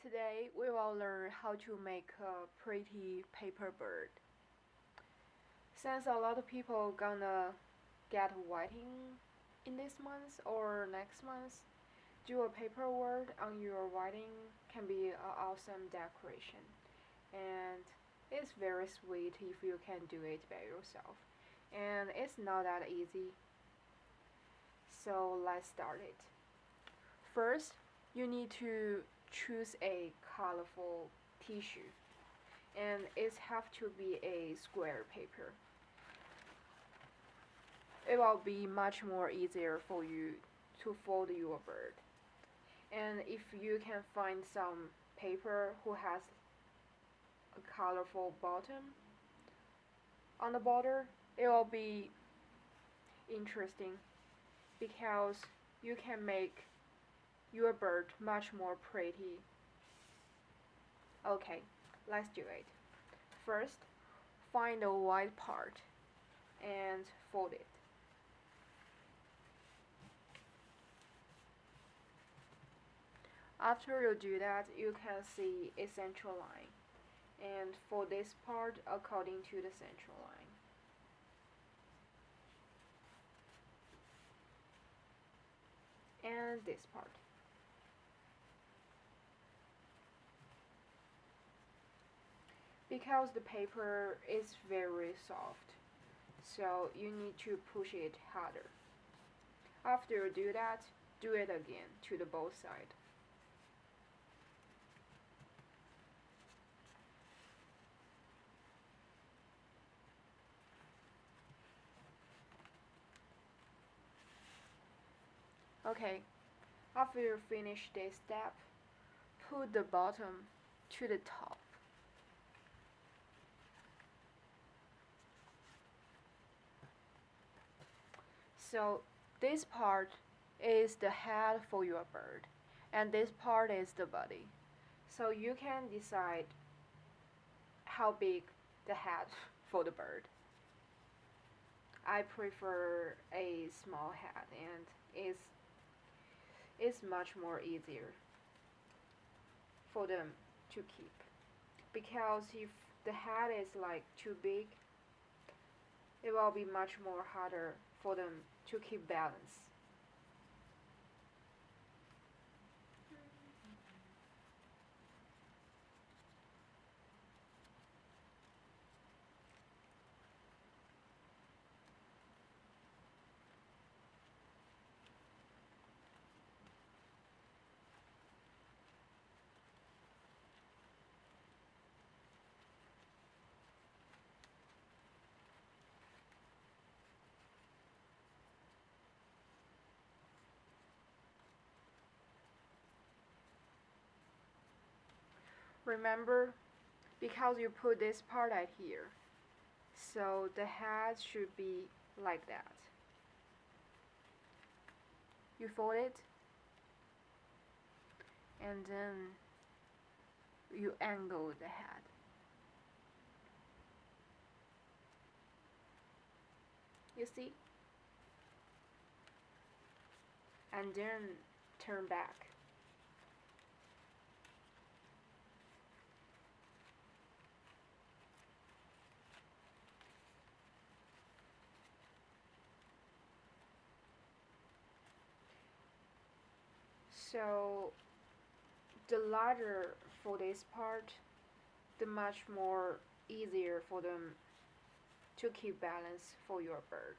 Today we will learn how to make a pretty paper bird. Since a lot of people gonna get wedding in this month or next month, do a paper bird on your wedding can be an awesome decoration, and it's very sweet if you can do it by yourself. And it's not that easy, so let's start it. First, you need to choose a colorful tissue, and it have to be a square paper. It will be much more easier for you to fold your bird. And if you can find some paper who has a colorful bottom on the border, it will be interesting because you can make your bird much more pretty. Okay, let's do it. First, find the white part and fold it. After you do that, you can see a central line, and fold this part according to the central line. And this part. Because the paper is very soft, so you need to push it harder. After you do that, do it again to the both sides. Okay, after you finish this step, put the bottom to the top. So this part is the head for your bird, and this part is the body. So you can decide how big the head for the bird. I prefer a small head, and it's much more easier for them to keep, because if the head is like too big, it will be much more harder for them to keep balance. Remember, because you put this part right here, so the head should be like that. You fold it, and then you angle the head. You see? And then turn back. So the larger for this part, the much more easier for them to keep balance for your bird.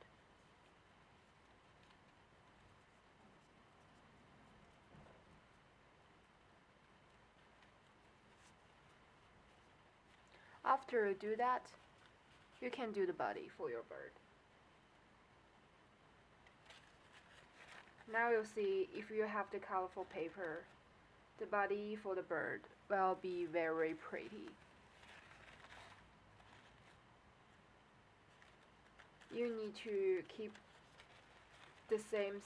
After you do that, you can do the body for your bird. Now you'll see, if you have the colorful paper, the body for the bird will be very pretty. You need to keep the same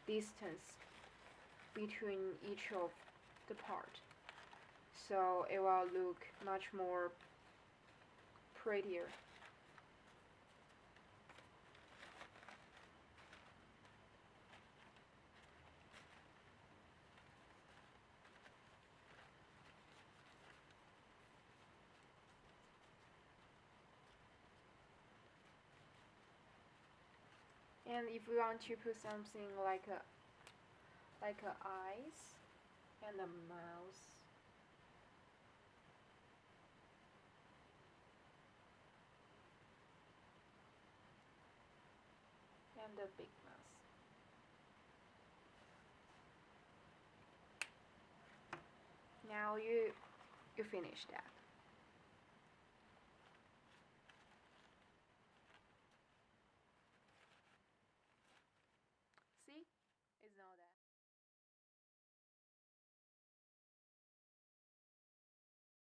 distance between each of the part, so it will look much more prettier. And if we want to put something like a eyes and a mouth and a big mouth. Now you finish that.